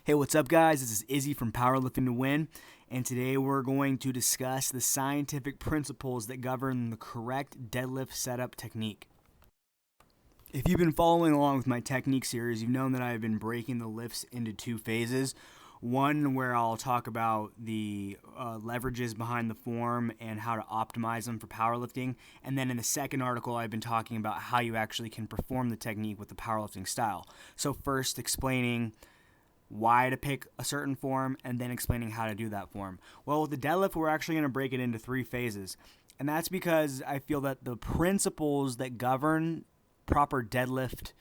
Hey, what's up, guys? This is Izzy from PowerliftingToWin, and today we're going to discuss the scientific principles that govern the correct deadlift setup technique. If you've been following along with my technique series, you've known that I've been breaking the lifts into two phases. One where I'll talk about the leverages behind the form and how to optimize them for powerlifting. And then in the second article, I've been talking about how you actually can perform the technique with the powerlifting style. So first explaining why to pick a certain form, and then explaining how to do that form. Well, with the deadlift, we're actually going to break it into three phases. And that's because I feel that the principles that govern proper deadlift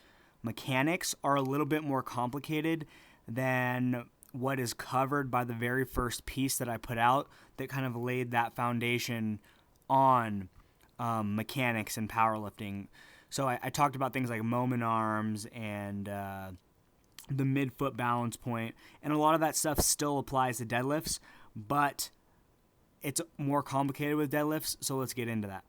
mechanics are a little bit more complicated than what is covered by the very first piece that I put out that kind of laid that foundation on mechanics and powerlifting. So I talked about things like moment arms and the mid-foot balance point, and a lot of that stuff still applies to deadlifts, but it's more complicated with deadlifts, so let's get into that.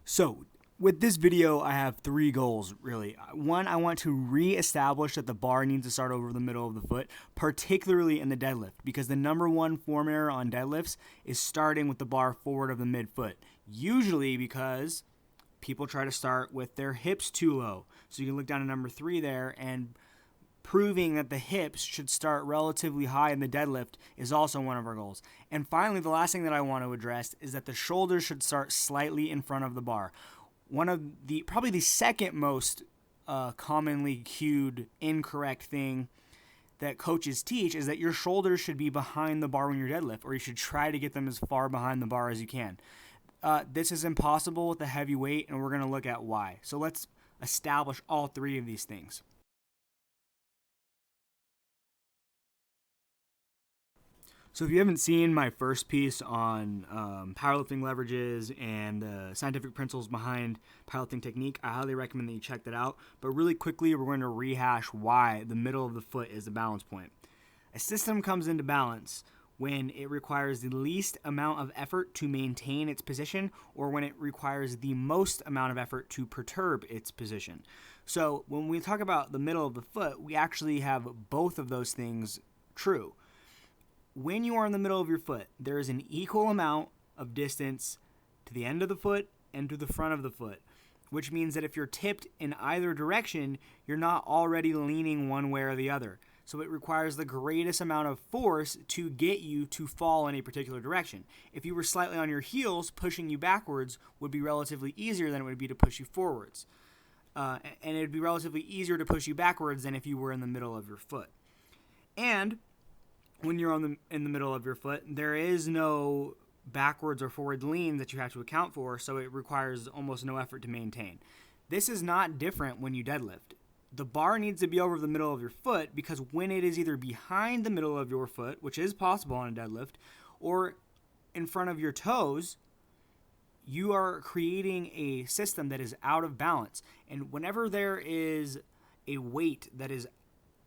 So with this video, I have three goals, really. One, I want to re-establish that the bar needs to start over the middle of the foot, particularly in the deadlift, because the number one form error on deadlifts is starting with the bar forward of the midfoot, usually because people try to start with their hips too low. So you can look down at number 3 there, and proving that the hips should start relatively high in the deadlift is also one of our goals. And finally, the last thing that I want to address is that the shoulders should start slightly in front of the bar. One of the, probably the second most commonly cued incorrect thing that coaches teach is that your shoulders should be behind the bar when you deadlift, or you should try to get them as far behind the bar as you can. This is impossible with a heavy weight, and we're going to look at why. So let's establish all three of these things. So if you haven't seen my first piece on powerlifting leverages and the scientific principles behind powerlifting technique, I highly recommend that you check that out. But really quickly, we're going to rehash why the middle of the foot is the balance point. A system comes into balance when it requires the least amount of effort to maintain its position, or when it requires the most amount of effort to perturb its position. So when we talk about the middle of the foot, we actually have both of those things true. When you are in the middle of your foot, there is an equal amount of distance to the end of the foot and to the front of the foot, which means that if you're tipped in either direction, you're not already leaning one way or the other. So it requires the greatest amount of force to get you to fall in a particular direction. If you were slightly on your heels, pushing you backwards would be relatively easier than it would be to push you forwards. And it would be relatively easier to push you backwards than if you were in the middle of your foot. And when you're in the middle of your foot, there is no backwards or forward lean that you have to account for, so it requires almost no effort to maintain. This is not different when you deadlift. The bar needs to be over the middle of your foot, because when it is either behind the middle of your foot, which is possible on a deadlift, or in front of your toes, you are creating a system that is out of balance. And whenever there is a weight that is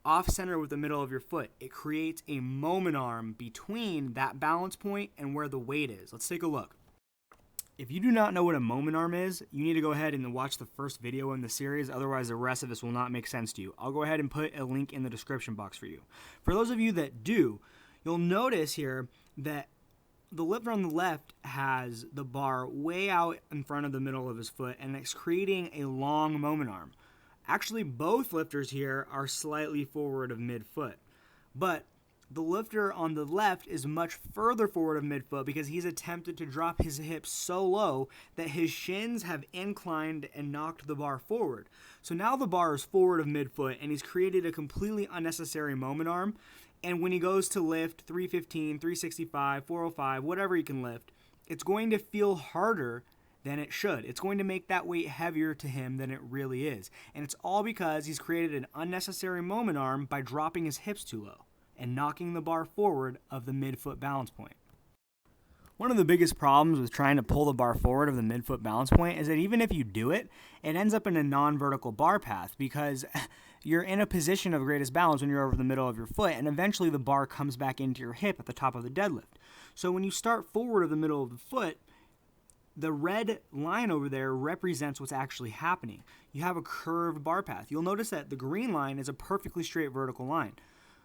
off center with the middle of your foot, it creates a moment arm between that balance point and where the weight is. Let's take a look. If you do not know what a moment arm is, you need to go ahead and watch the first video in the series, otherwise the rest of this will not make sense to you. I'll go ahead and put a link in the description box for you. For those of you that do, you'll notice here that the lifter on the left has the bar way out in front of the middle of his foot, and it's creating a long moment arm. Actually, both lifters here are slightly forward of midfoot, but the lifter on the left is much further forward of midfoot because he's attempted to drop his hips so low that his shins have inclined and knocked the bar forward. So now the bar is forward of midfoot, and he's created a completely unnecessary moment arm. And when he goes to lift 315, 365, 405, whatever he can lift, it's going to feel harder than it should. It's going to make that weight heavier to him than it really is. And it's all because he's created an unnecessary moment arm by dropping his hips too low and knocking the bar forward of the midfoot balance point. One of the biggest problems with trying to pull the bar forward of the midfoot balance point is that even if you do it, it ends up in a non-vertical bar path, because you're in a position of greatest balance when you're over the middle of your foot, and eventually the bar comes back into your hip at the top of the deadlift. So when you start forward of the middle of the foot, the red line over there represents what's actually happening. You have a curved bar path. You'll notice that the green line is a perfectly straight vertical line.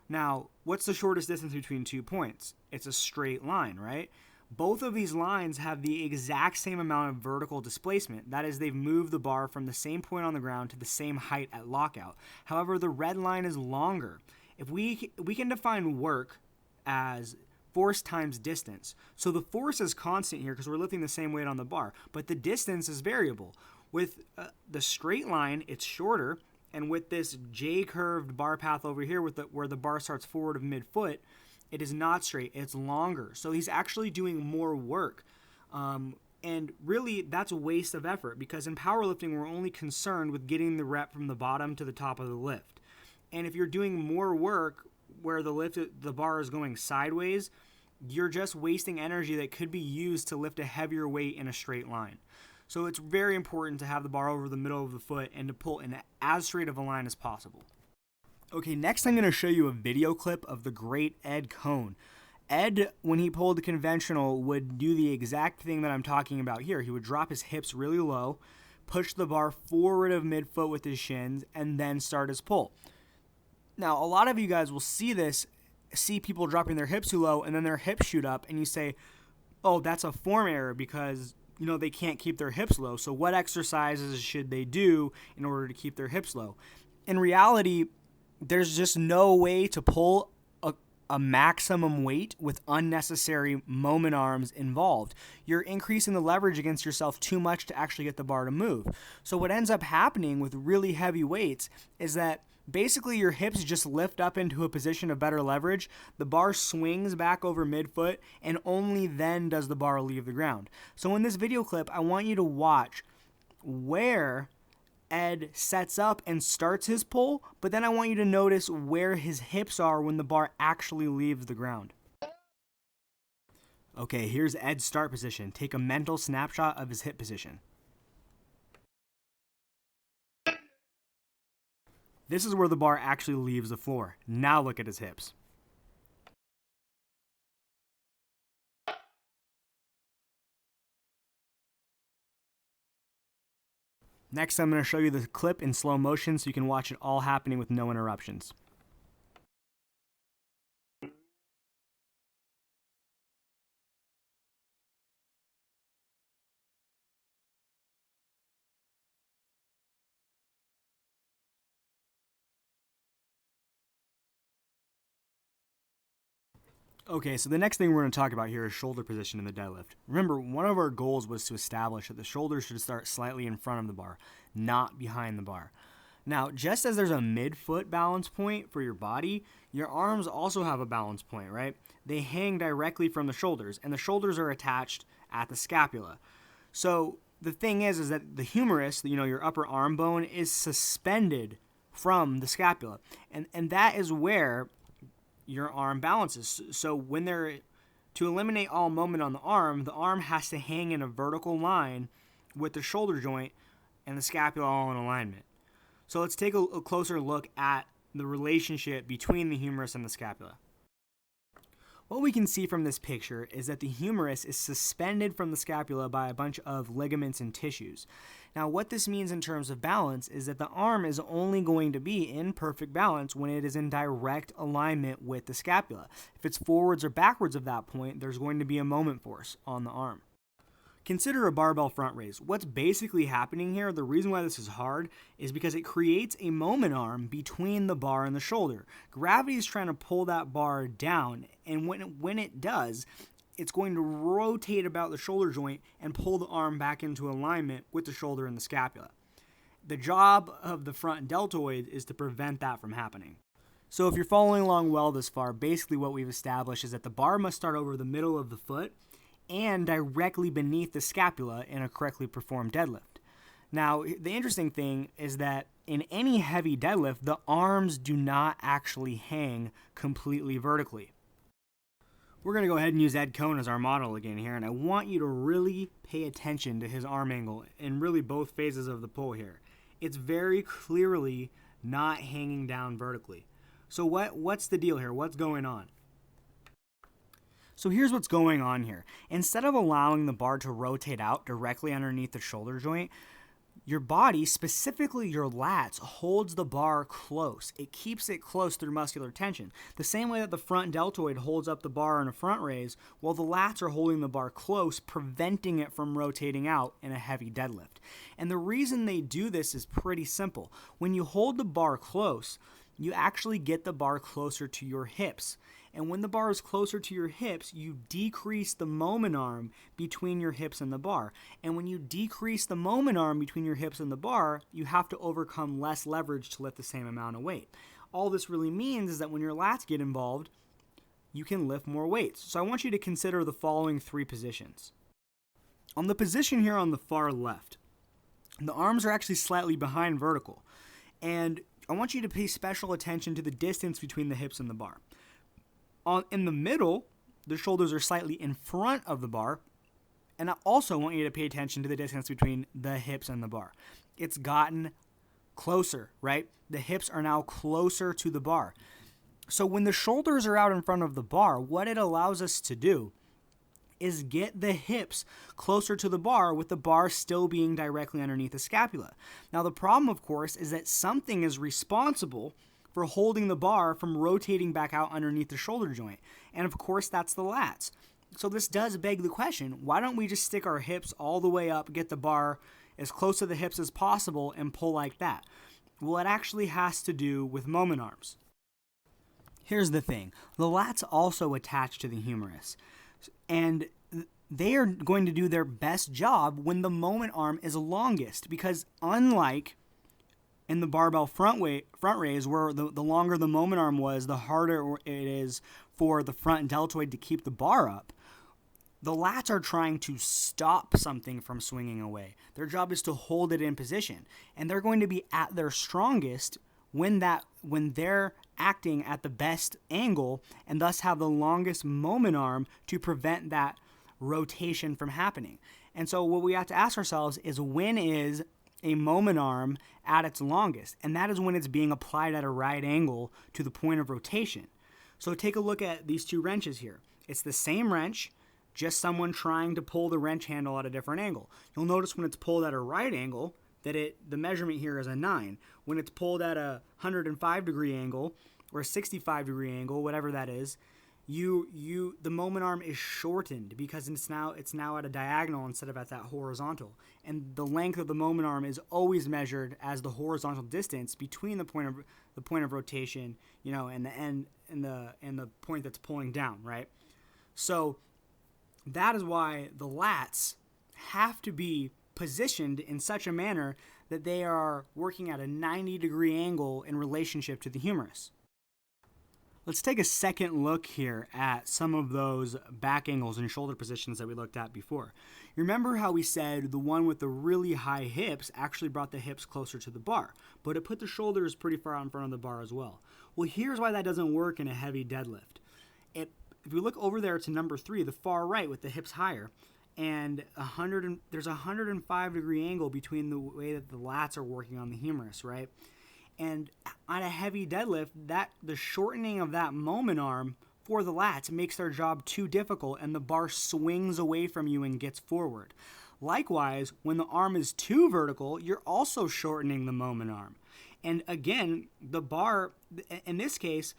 Now, what's the shortest distance between 2 points? It's a straight line, right? Both of these lines have the exact same amount of vertical displacement. That is, they've moved the bar from the same point on the ground to the same height at lockout. However, the red line is longer. If we can define work as force times distance. So the force is constant here because we're lifting the same weight on the bar, but the distance is variable. With the straight line, it's shorter, and with this J-curved bar path over here where the bar starts forward of midfoot, it is not straight, it's longer. So he's actually doing more work. And really, that's a waste of effort because in powerlifting, we're only concerned with getting the rep from the bottom to the top of the lift. And if you're doing more work where the bar is going sideways, you're just wasting energy that could be used to lift a heavier weight in a straight line. So it's very important to have the bar over the middle of the foot and to pull in as straight of a line as possible. Okay, next I'm going to show you a video clip of the great Ed Cohn. Ed, when he pulled the conventional, would do the exact thing that I'm talking about here. He would drop his hips really low, push the bar forward of midfoot with his shins, and then start his pull. Now, a lot of you guys will see people dropping their hips too low, and then their hips shoot up, and you say, oh, that's a form error because, they can't keep their hips low. So what exercises should they do in order to keep their hips low? In reality, there's just no way to pull a maximum weight with unnecessary moment arms involved. You're increasing the leverage against yourself too much to actually get the bar to move. So what ends up happening with really heavy weights is that basically your hips just lift up into a position of better leverage, the bar swings back over midfoot, and only then does the bar leave the ground. So in this video clip, I want you to watch where Ed sets up and starts his pull, but then I want you to notice where his hips are when the bar actually leaves the ground. Okay, here's Ed's start position. Take a mental snapshot of his hip position. This is where the bar actually leaves the floor. Now look at his hips. Next, I'm going to show you the clip in slow motion so you can watch it all happening with no interruptions. Okay, so the next thing we're going to talk about here is shoulder position in the deadlift. Remember, one of our goals was to establish that the shoulders should start slightly in front of the bar, not behind the bar. Now, just as there's a midfoot balance point for your body, your arms also have a balance point, right? They hang directly from the shoulders, and the shoulders are attached at the scapula. So the thing is that the humerus, your upper arm bone, is suspended from the scapula, and that is where your arm balances. So to eliminate all moment on the arm has to hang in a vertical line with the shoulder joint and the scapula all in alignment. So let's take a closer look at the relationship between the humerus and the scapula. What we can see from this picture is that the humerus is suspended from the scapula by a bunch of ligaments and tissues. Now, what this means in terms of balance is that the arm is only going to be in perfect balance when it is in direct alignment with the scapula. If it's forwards or backwards of that point, there's going to be a moment force on the arm. Consider a barbell front raise. What's basically happening here, the reason why this is hard, is because it creates a moment arm between the bar and the shoulder. Gravity is trying to pull that bar down, and when it does, it's going to rotate about the shoulder joint and pull the arm back into alignment with the shoulder and the scapula. The job of the front deltoid is to prevent that from happening. So if you're following along well this far, basically what we've established is that the bar must start over the middle of the foot and directly beneath the scapula in a correctly performed deadlift. Now, the interesting thing is that in any heavy deadlift, the arms do not actually hang completely vertically. We're going to go ahead and use Ed Cohn as our model again here, and I want you to really pay attention to his arm angle in really both phases of the pull here. It's very clearly not hanging down vertically. So what's the deal here? What's going on? So here's what's going on here. Instead of allowing the bar to rotate out directly underneath the shoulder joint, your body, specifically your lats, holds the bar close. It keeps it close through muscular tension. The same way that the front deltoid holds up the bar in a front raise, while the lats are holding the bar close, preventing it from rotating out in a heavy deadlift. And the reason they do this is pretty simple. When you hold the bar close, you actually get the bar closer to your hips. And when the bar is closer to your hips, you decrease the moment arm between your hips and the bar. And when you decrease the moment arm between your hips and the bar, you have to overcome less leverage to lift the same amount of weight. All this really means is that when your lats get involved, you can lift more weights. So I want you to consider the following 3 positions. On the position here on the far left, the arms are actually slightly behind vertical. And I want you to pay special attention to the distance between the hips and the bar. In the middle, the shoulders are slightly in front of the bar, and I also want you to pay attention to the distance between the hips and the bar. It's gotten closer, right? The hips are now closer to the bar. So when the shoulders are out in front of the bar, what it allows us to do is get the hips closer to the bar with the bar still being directly underneath the scapula. Now the problem, of course, is that something is responsible for holding the bar from rotating back out underneath the shoulder joint. And of course, that's the lats. So this does beg the question, why don't we just stick our hips all the way up, get the bar as close to the hips as possible, and pull like that? Well, it actually has to do with moment arms. Here's the thing. The lats also attach to the humerus. And they are going to do their best job when the moment arm is longest, because unlike in the barbell front raise, where the longer the moment arm was, the harder it is for the front deltoid to keep the bar up. The lats are trying to stop something from swinging away. Their job is to hold it in position, and they're going to be at their strongest when they're acting at the best angle, and thus have the longest moment arm to prevent that rotation from happening. And so what we have to ask ourselves is, when is a moment arm at its longest? And that is when it's being applied at a right angle to the point of rotation. So take a look at these 2 wrenches here. It's the same wrench, just someone trying to pull the wrench handle at a different angle. You'll notice when it's pulled at a right angle that the measurement here is a 9. When it's pulled at a 105 degree angle or a 65 degree angle, whatever that is, the moment arm is shortened because it's now at a diagonal instead of at that horizontal. And the length of the moment arm is always measured as the horizontal distance between the point of rotation, and the end and the point that's pulling down, right? So that is why the lats have to be positioned in such a manner that they are working at a 90 degree angle in relationship to the humerus. Let's take a second look here at some of those back angles and shoulder positions that we looked at before. You remember how we said the one with the really high hips actually brought the hips closer to the bar, but it put the shoulders pretty far out in front of the bar as well. Well, here's why that doesn't work in a heavy deadlift. If we look over there to number 3, the far right with the hips higher, and there's a 105 degree angle between the way that the lats are working on the humerus, right? And on a heavy deadlift, the shortening of that moment arm for the lats makes their job too difficult, and the bar swings away from you and gets forward. Likewise, when the arm is too vertical, you're also shortening the moment arm. And again, the bar, in this case,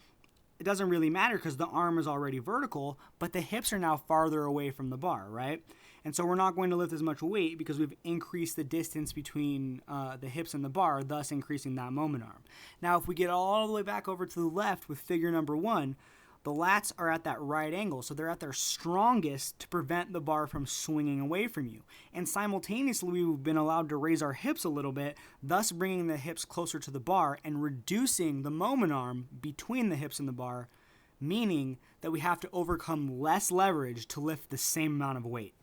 it doesn't really matter because the arm is already vertical, but the hips are now farther away from the bar, right? And so we're not going to lift as much weight because we've increased the distance between the hips and the bar, thus increasing that moment arm. Now, if we get all the way back over to the left with figure number 1, the lats are at that right angle, so they're at their strongest to prevent the bar from swinging away from you. And simultaneously, we've been allowed to raise our hips a little bit, thus bringing the hips closer to the bar and reducing the moment arm between the hips and the bar, meaning that we have to overcome less leverage to lift the same amount of weight.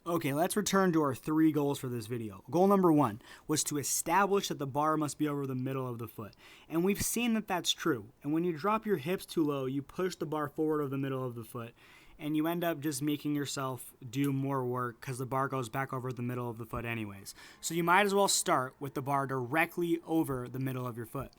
Okay, let's return to our 3 goals for this video. Goal number 1 was to establish that the bar must be over the middle of the foot. And we've seen that that's true. And when you drop your hips too low, you push the bar forward of the middle of the foot. And you end up just making yourself do more work because the bar goes back over the middle of the foot anyways. So you might as well start with the bar directly over the middle of your foot.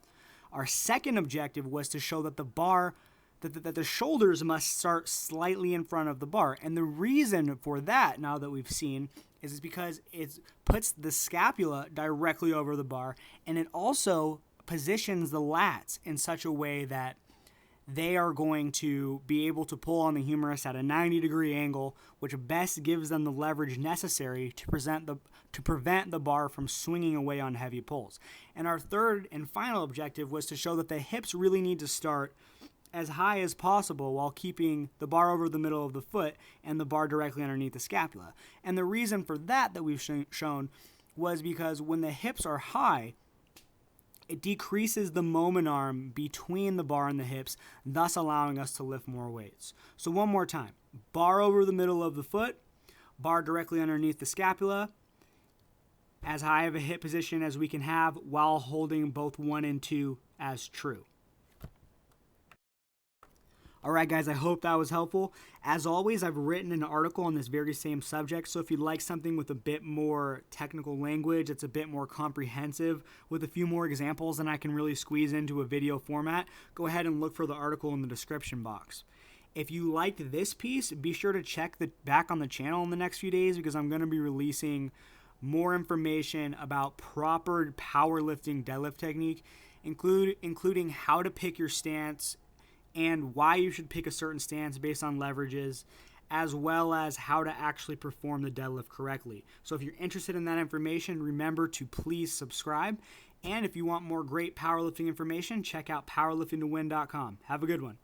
Our second objective was to show that the bar, that the shoulders must start slightly in front of the bar. And the reason for that, now that we've seen, is because it puts the scapula directly over the bar, and it also positions the lats in such a way that they are going to be able to pull on the humerus at a 90-degree angle, which best gives them the leverage necessary to prevent the bar from swinging away on heavy pulls. And our third and final objective was to show that the hips really need to start as high as possible while keeping the bar over the middle of the foot and the bar directly underneath the scapula. And the reason for that we've shown was because when the hips are high, it decreases the moment arm between the bar and the hips, thus allowing us to lift more weights. So one more time, bar over the middle of the foot, bar directly underneath the scapula, as high of a hip position as we can have while holding both 1 and 2 as true. All right, guys, I hope that was helpful. As always, I've written an article on this very same subject, so if you'd like something with a bit more technical language, it's a bit more comprehensive, with a few more examples than I can really squeeze into a video format, go ahead and look for the article in the description box. If you liked this piece, be sure to check back on the channel in the next few days, because I'm going to be releasing more information about proper powerlifting deadlift technique, including how to pick your stance, and why you should pick a certain stance based on leverages, as well as how to actually perform the deadlift correctly. So if you're interested in that information, remember to please subscribe. And if you want more great powerlifting information, check out PowerliftingToWin.com. Have a good one.